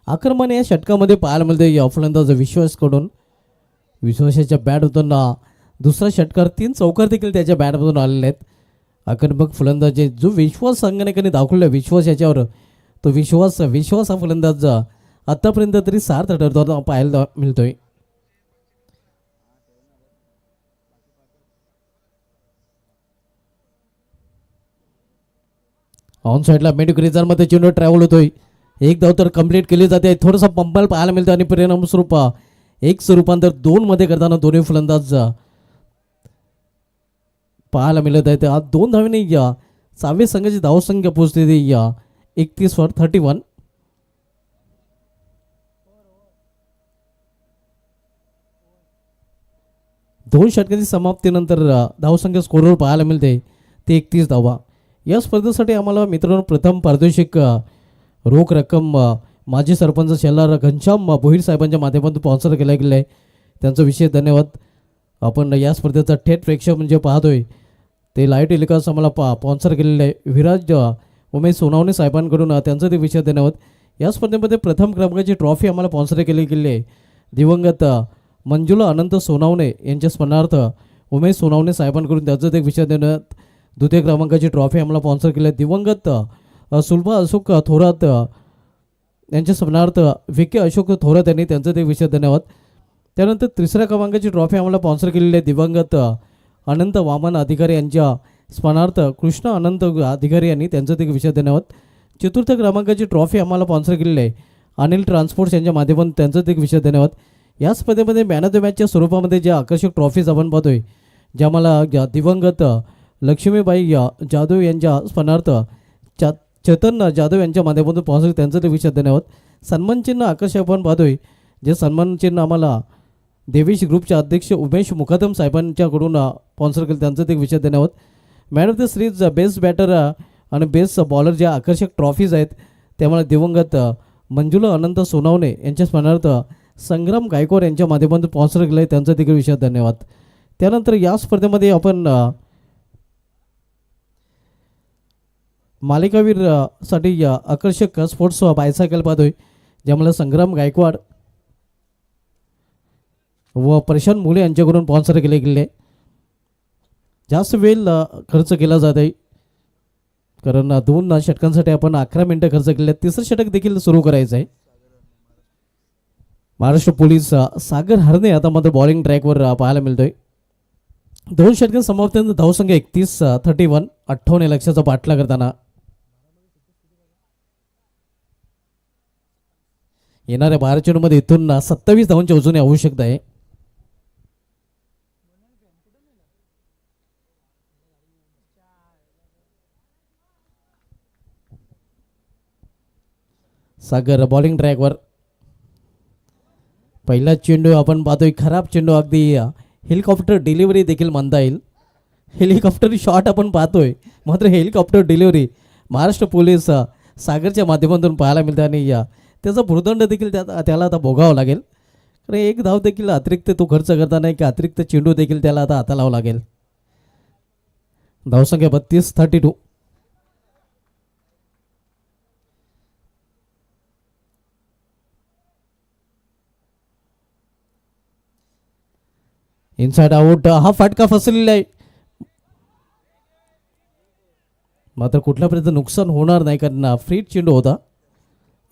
आक्रमण या षटकामध्ये पाहायला मिळते या फलंदाज विश्वासकडून. विश्वासाच्या बॅटमधून दुसरा षटकार 3 चौकार देखील त्याच्या बॅटमधून आलेले आहेत. आक्रमक फलंदाज जो विश्वास संगणकाने दाखवला विश्वास याच्यावर तो विश्वास हा फलंदाज आतापर्यंत तरी सार्थ ठरतो पाहायला मिळतोय. ऑन साईडला मिड क्रिजरमध्ये चेंडू ट्रॅव्हल होतोय. एक धाव तर कंप्लीट केली जाते. थोडासा पंपल पाहायला मिळतं आणि परिणामस्वरूप एक रूपांतर 2 मध्ये करताना दोन्ही फलंदाज पाहायला मिळत आहेत. 2 धावेने या 6व्या संघाची धावसंख्या पोहोचते या 31-31. दोन षटकांची समाप्तीनंतर धावसंख्या स्कोरवर पाहायला मिळते ते 31 धावा. या स्पर्धेसाठी आम्हाला मित्रांनो प्रथम पारितोषिक रोख रक्कम माजी सरपंच शेलार घनश्याम भोईर साहेबांच्या माध्यमातून स्पॉन्सर केला गेला आहे. त्यांचा विशेष धन्यवाद. आपण या स्पर्धेचा थेट प्रेक्षक म्हणजे पाहतोय ते लाईव्ह टेलिकास्ट आम्हाला स्पॉन्सर केलेले आहे विराज उमेश सोनावणे साहेबांकडून. त्यांचं ते विशेष धन्यवाद. या स्पर्धेमध्ये प्रथम क्रमांकाची ट्रॉफी आम्हाला स्पॉन्सर केली गेली आहे दिवंगत मंजुला अनंत सोनावणे यांच्या स्मरणार्थ उमेश सोनावणे साहेबांकडून. त्यांचं ते विशेष धन्यवाद. द्वितीय क्रमांकाची ट्रॉफी आम्हाला स्पॉन्सर केली आहे दिवंगत सुलभा अशोक थोरात यांच्या स्मरणार्थ विके अशोक थोरात यांनी. त्यांचं ते विशेष धन्यवाद. त्यानंतर तिसऱ्या क्रमांकाची ट्रॉफी आम्हाला स्पॉन्सर केलेली आहे दिवंगत अनंत वामन अधिकारी यांच्या स्मरणार्थ कृष्ण अनंत अधिकारी यांनी. त्यांचं ते विशेष धन्यवाद. चतुर्थ क्रमांकाची ट्रॉफी आम्हाला स्पॉन्सर केलेली आहे अनिल ट्रान्सपोर्ट्स यांच्या माध्यमातून. त्यांचं ते विशेष धन्यवाद. या स्पर्धेमध्ये मॅन ऑफ द मॅचच्या स्वरूपामध्ये ज्या आकर्षक ट्रॉफीज आपण पाहतोय ज्या मला दिवंगत लक्ष्मीबाई जाधव यांच्या स्मरणार्थ चेतन जाधव यांच्या माध्यमातून स्पॉन्सर. त्यांचं ते विशेष धन्यवाद. सन्मान चिन्ह आकर्षक आपण पाहतोय जे सन्मान चिन्ह आम्हाला देवेश ग्रुपचे अध्यक्ष उमेश मुकादम साहेबांच्याकडून स्पॉन्सर केलं. त्यांचं ते विशेष धन्यवाद. Man of the series best batter आणि बेस्ट बॉलर ज्या आकर्षक ट्रॉफीज आहेत त्यामुळे दिवंगत मंजुला अनंत सोनावणे यांच्या स्मरणार्थ संग्राम गायकवाड यांच्या माध्यमातून स्पॉन्सर केलं आहे. त्यांचा देखील विशेष धन्यवाद. त्यानंतर या स्पर्धेमध्ये आपण मालिकावीर साठी आकर्षक स्पोर्ट्स बायसायकल पाहतोय ज्यामुळे संग्राम गायकवाड व प्रशांत मुले यांच्याकडून स्पॉन्सर केले गेले. जास्त वेळ खर्च केला जात आहे कारण 2 षटकांसाठी आपण 11 मिनिटं खर्च केले. तिसरं षटक देखील सुरू करायचं आहे. महाराष्ट्र पोलीस सागर हरणे आता मात्र बॉलिंग ट्रॅकवर पाहायला मिळतोय. 2 षटकां समाप्तीनंतर धावसंख्या 31-31. 58 लक्षाचा पाठला करताना येणाऱ्या 12 चेंडूमध्ये इथून 27 धावांची अजूनही आवश्यकता आहे. सागर बॉलिंग ट्रॅकवर. पहिला चेंडू आपण पाहतोय खराब चेंडू अगदी हेलिकॉप्टर डिलिव्हरी देखील म्हणता येईल. हेलिकॉप्टर शॉट आपण पाहतोय मात्र हेलिकॉप्टर डिलिव्हरी महाराष्ट्र पोलीस सागरच्या माध्यमातून पाहायला मिळते आणि त्याचा भूर्दंड देखील त्याला आता भोगावं लागेल. कारण 1 धाव देखील अतिरिक्त तो खर्च करताना एक अतिरिक्त चेंडू देखील त्याला आता हाताळावं लागेल. धावसंख्या 32-32. इनसाइड आउट हा फटका फसलेला आहे मात्र कुठल्यापर्यंत नुकसान होणार नाही कारण फ्री चेंडू होता.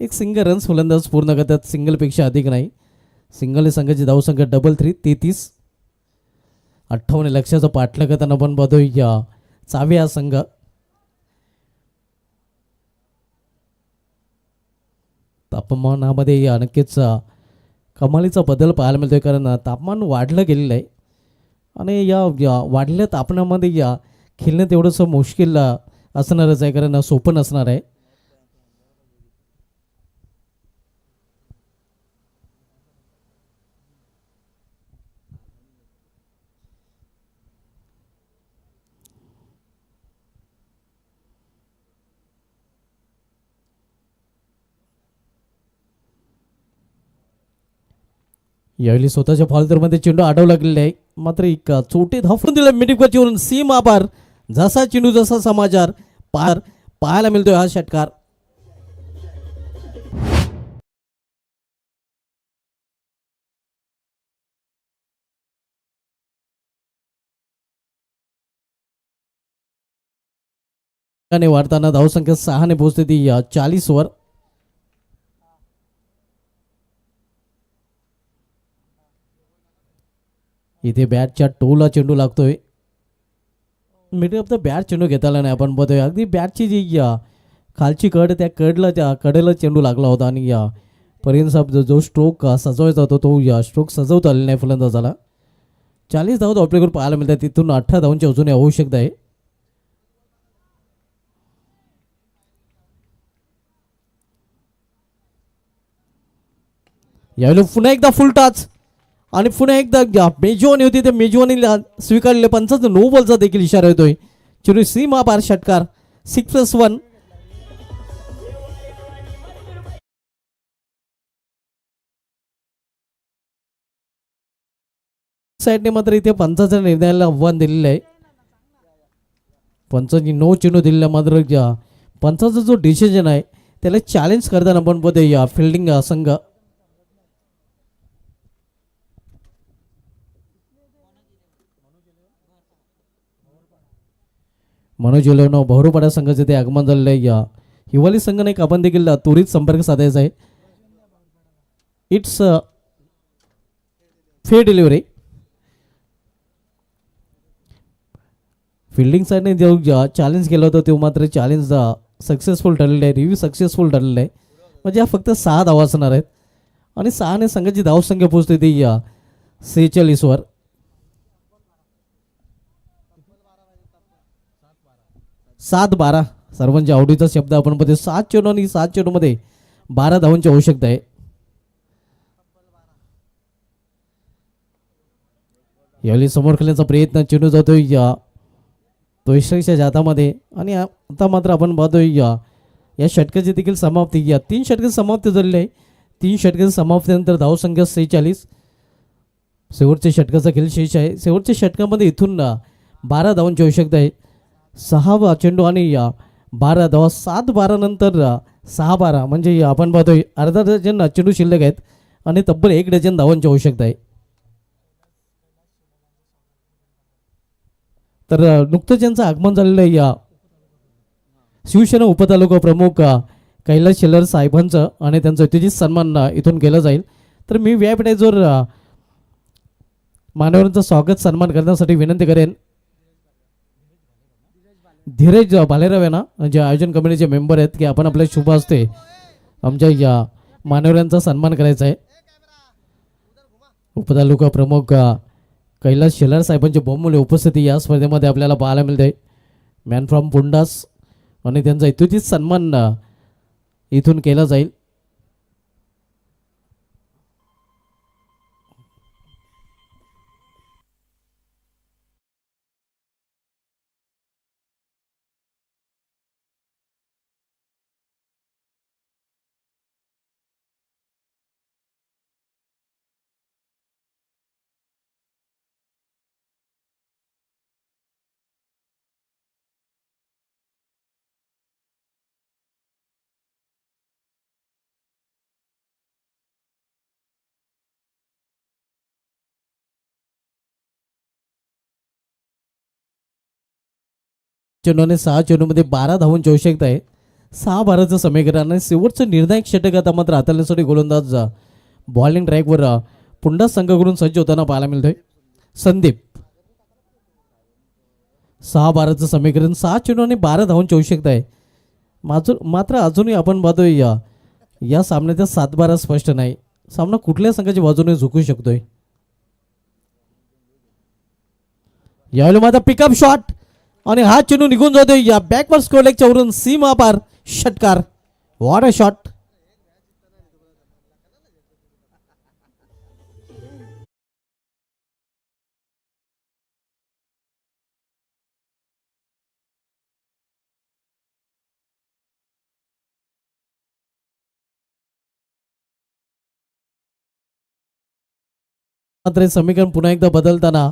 एक सिंगल रन्स फलंदाज पूर्ण करतात. सिंगलपेक्षा अधिक नाही. सिंगल संघाची धावसंख्या 33. 58 लक्षाचा पाठला करताना आपण पाहतोय 4व्या संघ. तापमानामध्ये नक्कीच कमालीचा बदल पाहायला मिळतोय, कारण तापमान वाढलं गेलेलं आहे आणि या वाढल्या तापमानामध्ये खेळणं तेवढंसं मुश्किल असणारच आहे, कारण सोपं नसणार आहे. यावेळी स्वतःच्या फॉलदरमध्ये चेंडू अडवला गेलेला आहे, मात्र एक चोटे धावून दिला मिडिकवरती वरून सीमा पार. जसा चेंडू जसा समाचार पार पाहायला मिळतोय हा षटकार. वाढताना धावसंख्या 6 ने पोहोचते ती 40 वर. इथे बॅटच्या टोला चेंडू लागतोय. मिडल ऑफ द बॅट चेंडू घेता आला नाही. आपण बघतोय अगदी बॅटची जी खालची कड त्या कडेला चेंडू लागला होता आणि पर्यंत साहेब जो स्ट्रोक सजवायचा होता तो स्ट्रोक सजवता आलेला नाही फलंदाजाला. 40 धाव आपल्याकडे पाहायला मिळतात. तिथून 18 धावांची अजूनही आवश्यकता आहे. यावेळी पुन्हा एकदा फुल टच आणि पुन्हा एकदा मेजवानी होती, त्या मेजवानीला स्वीकारलेल्या पंचाचा नो बॉलचा देखील इशारा येतोय. चेंडू सीमा पार षटकार 6+1. साईडने मात्र इथे पंचाच्या निर्णयाला आव्हान दिलेलं आहे. पंचांनी नो चेंडू दिलेला, मात्र पंचाचा जो डिसिजन आहे त्याला चॅलेंज करताना आपण बघतोय फिल्डिंग संघ. मनोज येलोनो बहुरुपाडा संघाचे ते आगमन झालेलं आहे. हिवाली संघाने एक आपण देखील त्वरित संपर्क साधायचा आहे. It's fair delivery. फिल्डिंग साईडने जो चॅलेंज केलं होतं तो मात्र चॅलेंज सक्सेसफुल ठरलेलं आहे. रिव्ह्यू सक्सेसफुल ठरलेलं आहे. म्हणजे फक्त 6 धावा असणार आहेत आणि 6 ने संघाची धावसंख्या पोहोचते ती 46 वर. 7-12 सर्वांच्या आवडीचा शब्द आपण बघतो. 7 चेंडू आणि 7 चेंडूमध्ये 12 धावांची आवश्यकता आहे. यावेळी समोर खेळण्याचा प्रयत्न, चेंडू जातोय तो यशच्या जातामध्ये आणि आता मात्र आपण पाहतोय या षटकाची देखील समाप्ती. 3 षटकाची समाप्ती झालेली आहे. 3 षटकाची समाप्तीनंतर धावसंख्या 46. शेवटच्या षटकाचा खेळ शेष आहे. शेवटच्या षटकामध्ये इथून 12 धावांची आवश्यकता आहे. 6 चेंडू आणि 12 धावा. 7-12 नंतर 6-12 म्हणजे आपण पाहतोय अर्धा डझन चेंडू शिल्लक आहेत आणि तब्बल 1 डझन धावांची आवश्यकता आहे. तर नुकतंच यांचं आगमन झालेलं आहे शिवसेना उपतालुका प्रमुख कैलास शेलार साहेबांचं आणि त्यांचा अतिथी सन्मान इथून केला जाईल. तर मी व्यासपीठावर मान्यवरांचं स्वागत सन्मान करण्यासाठी विनंती करेन धीरज भालेराव यांना, जे आयोजन कमिटीचे मेंबर आहेत, की आपण आपल्या शुभ हस्ते आमच्या या मान्यवरांचा सन्मान करायचा आहे. उपतालुका प्रमुख कैलास शेलार साहेबांची बहुमूल्य उपस्थिती या स्पर्धेमध्ये आपल्याला पाहायला मिळते. मॅन फ्रॉम पुंडास आणि त्यांचा इतुतीत सन्मान इथून केला जाईल. चेंडूने 6 चेंडूमध्ये 12 धावांची आवश्यकता आहे. 6-12चं समीकरण आणि शेवटचं निर्णायक षटक आता मात्र हाताळण्यासाठी गोलंदाज बॉलिंग ड्राईव्हवर पुन्हा संघाकडून सज्ज होताना पाहायला मिळतोय. संदीप 6-12चं समीकरण. 6 चेंडू आणि 12 धावांची आवश्यकता आहे. मात्र अजूनही आपण पाहतोय या सामन्याचा 7-12 स्पष्ट नाही. सामना कुठल्या संघाच्या बाजूने झुकू शकतोय. यावेळी माझा पिकअप शॉट आणि हा चेंडू निघून जातोय या बॅकवर्ड स्कोर लेगच्या वरून सीमा पार षटकार. What a shot. मात्र हे समीकरण पुन्हा एकदा बदलताना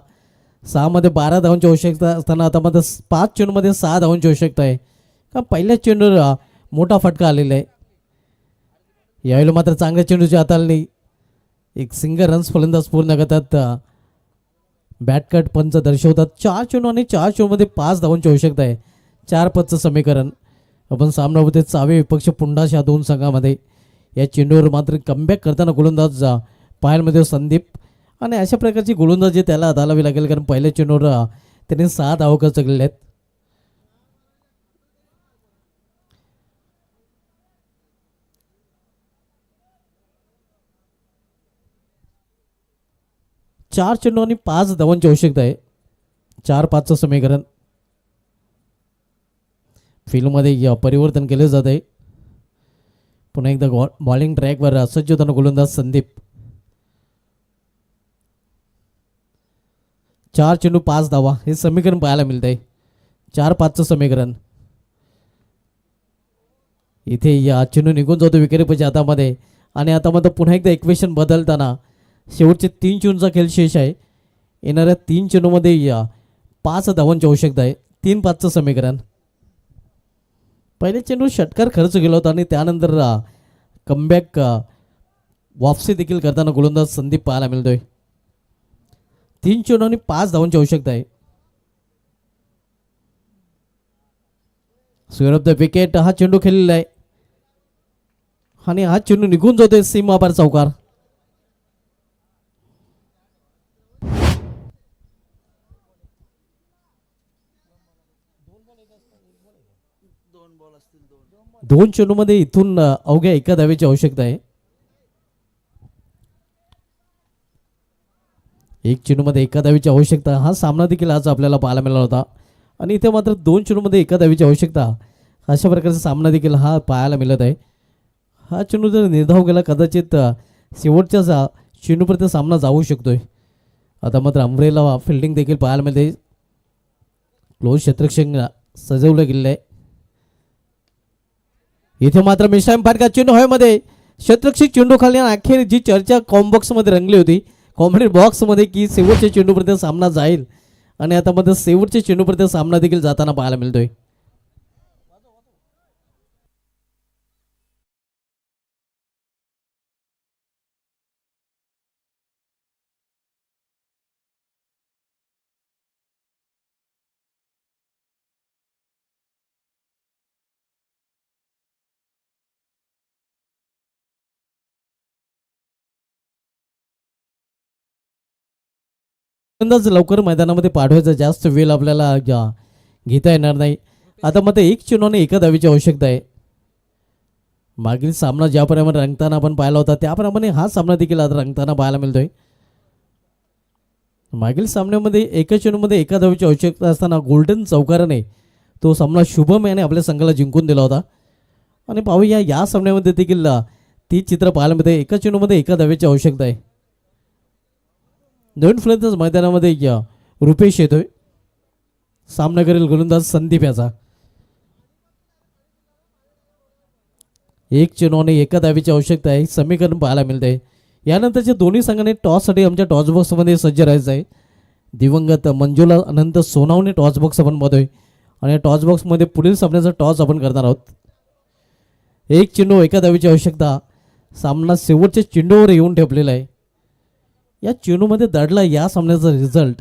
6 मध्ये 12 धावांची आवश्यकता असताना आता मात्र 5 चेंडूमध्ये 6 धावांची आवश्यकता आहे. का पहिल्याच चेंडूवर मोठा फटका आलेला आहे. यावेळी मात्र चांगल्या चेंडूची हाताळणी. एक सिंगल रन्स फलंदाज पूर्ण करतात. बॅटकट पंच दर्शवतात 4 चेंडू आणि 4 चेंडूमध्ये 5 धावांची आवश्यकता आहे. 4-5चं समीकरण. आपण सामन्यामध्ये चावे विपक्ष पुंडाश या दोन संघामध्ये. या चेंडूवर मात्र कमबॅक करताना गोलंदाज पाहायला मिळतो संदीप. आणि अशा प्रकारची गोलंदाजी त्याला हाताळावी लागेल कारण पहिल्या चेंडूवर त्याने 6 धावा खर्च केलेले आहेत. चार चेंडू आणि 5 धावांची आवश्यकता आहे. 4-5चं समीकरण. फील्डमध्ये परिवर्तन केले जात आहे. पुन्हा एकदा बॉलिंग ट्रॅकवर सज्ज होताना गोलंदाज संदीप. 4 चेंडू 5 धावा हे समीकरण पाहायला मिळत आहे. 4-5चं समीकरण. इथे या चेंडू निघून जातो विकेटकीपरच्या हातामध्ये. आणि आता मात्र पुन्हा एकदा इक्वेशन बदलताना शेवटचे 3 चेंडूचा खेळ शेष आहे. येणाऱ्या 3 चेंडूमध्ये 5 धावांची आवश्यकता आहे. 3-5चं समीकरण. पहिले चेंडू षटकार खर्च केला होता आणि त्यानंतर कमबॅक वापसी देखील करताना गोलंदाज संदीप पाहायला मिळतोय. 3 चेंडू आणि 5 धावांची आवश्यकता आहे. स्क्वेअर ऑफ द विकेट हा चेंडू खेळलेला आहे आणि हा चेंडू निघून जातोय सीमापार चौकार. दोन चेंडूमध्ये इथून अवघ्या एका धावेची आवश्यकता आहे. एक चेंडूमध्ये एका धावेची आवश्यकता. हा सामना देखील आज आपल्याला पाहायला मिळाला होता आणि इथे मात्र 2 चेंडूमध्ये एका धावेची आवश्यकता. अशा प्रकारचा सामना देखील हा पाहायला मिळत आहे. हा चेंडू जर निर्धाव गेला कदाचित शेवटच्या चेंडूपर्यंत सामना जाऊ शकतोय. आता मात्र अमरेला फिल्डिंग देखील पाहायला मिळते. क्लोज क्षेत्ररक्षण सजवलं गेलेलं आहे. इथे मात्र मिश्राम फाटका चेंडू हवेमध्ये. क्षेत्ररक्षक चेंडू खाली. अखेर जी चर्चा कॉम्बॉक्समध्ये रंगली होती कॉमेडी बॉक्समध्ये की शेवटच्या चेंडूपर्यंत सामना जाईल आणि आता मात्र शेवटच्या चेंडूपर्यंत सामना देखील जाताना पाहायला मिळतोय. लवकर मैदानामध्ये पाठवायचा जास्त वेळ आपल्याला घेता येणार नाही. आता मात्र 1 चेंडू आणि एका धावेची आवश्यकता आहे. मागील सामना ज्याप्रमाणे रंगताना आपण पाहिला होता त्याप्रमाणे हा सामना देखील आता रंगताना पाहायला मिळतोय. मागील सामन्यामध्ये एका चेंडूमध्ये एका धावेची आवश्यकता असताना गोल्डन चौकाराने तो सामना शुभम याने आपल्या संघाला जिंकून दिला होता. आणि पाहूया या सामन्यामध्ये देखील ती चित्र पाहायला मिळते. एका चेंडूमध्ये एका धावेची आवश्यकता आहे. दोन फलंदाज मैदानामध्ये रुपेश येतोय. सामना करेल गोलंदाज संदीप याचा. 1 चेंडू आणि एका धावेची आवश्यकता आहे. समीकरण पाहायला मिळते. यानंतरच्या दोन्ही संघाने टॉससाठी आमच्या टॉस बॉक्समध्ये सज्ज राहायचं आहे. दिवंगत मंजुला अनंत सोनावणे टॉस बॉक्स आपण बघतोय आणि या टॉस बॉक्समध्ये पुढील सामन्याचा टॉस आपण करणार आहोत. 1 चेंडू एका धावेची आवश्यकता. सामना शेवटच्या चेंडूवर येऊन ठेपलेला आहे. या चेंडूमध्ये दडला या सामन्याचा रिझल्ट.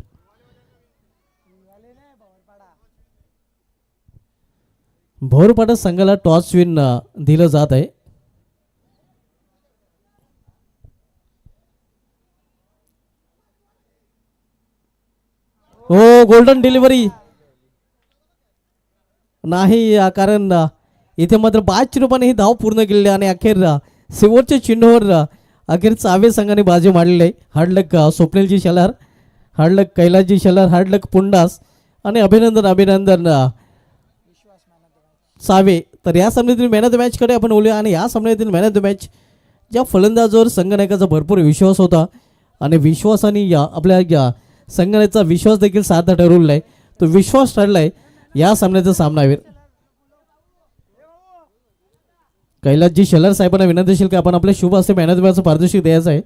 भोरपाडा संघाला टॉस विन दिलं जात आहे. हो गोल्डन डिलिव्हरी नाही कारण इथे मात्र 5 चेंडूपाने ही धाव पूर्ण केलेली आणि अखेर शेवटच्या चिन्हावर अखेर चावे संघाने बाजी मारलेली आहे. हार्डलक स्वप्नीलजी शेलार, हार्डलक कैलासजी शेलार, हार्डलक पुंडास आणि अभिनंदन चावे. तर या सामन्यातील मॅन ऑफ द मॅचकडे आपण बोलूया. आणि या सामन्यातील मॅन ऑफ द मॅच ज्या फलंदाजावर संघनायकाचा भरपूर विश्वास होता आणि विश्वासाने आपल्या संघनाचा विश्वास देखील सार्थ ठरवलेला आहे. तो विश्वास ठरला आहे या सामन्याचा सामनावीर. कैलासजी शेलार साहेबांना विनंती असेल की आपण आपल्या शुभ हस्ते मॅन ऑफ द मॅचचं पारितोषिक द्यायचं आहे.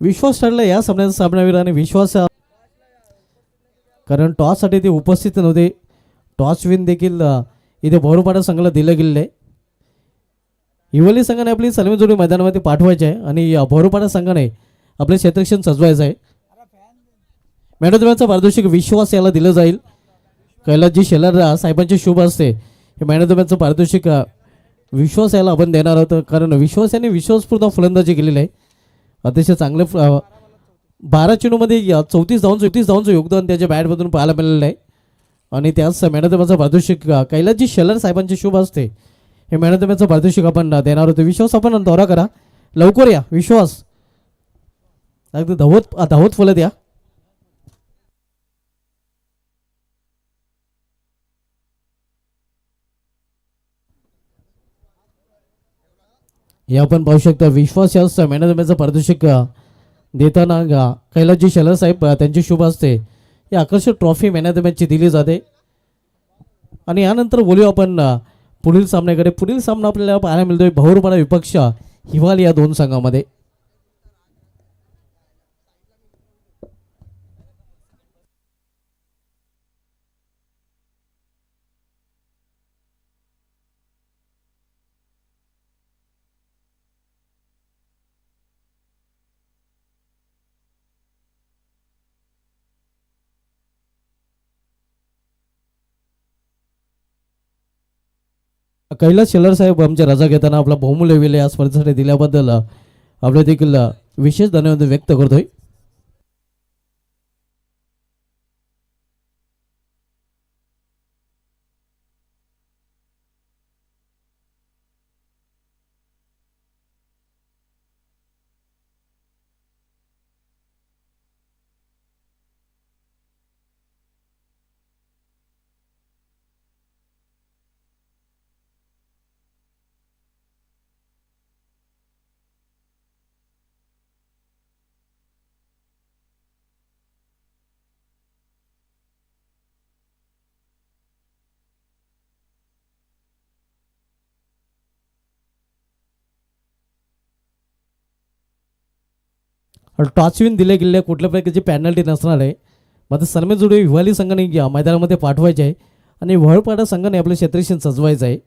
विश्वास ठरला या सामन्याचा सामनावीर आणि विश्वास, कारण टॉससाठी ते उपस्थित नव्हते. टॉस विन देखील इथे बहुरूपाडा संघाला दिलं गेलेलं आहे. हिवली संघाने आपली सलमी जोडी मैदानामध्ये पाठवायची आहे आणि बहुरूपाडा संघाने आपले क्षेत्ररक्षण सजवायचं आहे. मॅन ऑफ द मॅचचं पारितोषिक विश्वास याला दिलं जाईल. कैलासजी शेलार साहेबांचे शुभ असते हे मॅन ऑफ द मॅचचं पारितोषिक विश्वास याला आपण देणार आहोत, कारण विश्वास याने विश्वासपूर्ण फलंदाजी केलेली आहे. अतिशय चांगले 12 चेंडूमध्ये 34 धावांचं योगदान त्याच्या बॅटमधून पाहायला मिळालेलं आहे. आणि त्याच मॅन ऑफ द मॅचचं पारितोषिक कैलासजी शेलार साहेबांचे शुभ असते हे मॅन ऑफ द मॅचचं पारितोषिक आपण देणार होतो. विश्वास आपण दौरा करा, लवकर या विश्वास, अगदी धावत फलत या. हे आपण पाहू शकता विश्वास याच मॅन ऑफ द मॅचचं पारितोषिक देताना कैलासजी शेलार साहेब त्यांची शुभ असते ही आकर्षक ट्रॉफी मॅन ऑफ द मॅचची दिली जाते. आणि यानंतर बोलूया आपण पुढील सामन्याकडे. पुढील सामना आपल्याला पाहायला मिळतोय बहुरूपाडा विपक्ष हिवाल या दोन संघामध्ये. कैलास शेलार साहेब आमच्या रजा घेताना आपला बहुमूल्य वेळ या स्पर्धेसाठी दिल्याबद्दल आपले देखील विशेष धन्यवाद व्यक्त करतोय. टॉस विन दिले गेलेल्या कुठल्या प्रकारची पॅनल्टी नसणार आहे. मात्र सलमी जोडी हिवाली संघाने मैदानामध्ये पाठवायचे आहे आणि वळपाडा संघाने आपलं क्षेत्ररक्षण सजवायचं आहे.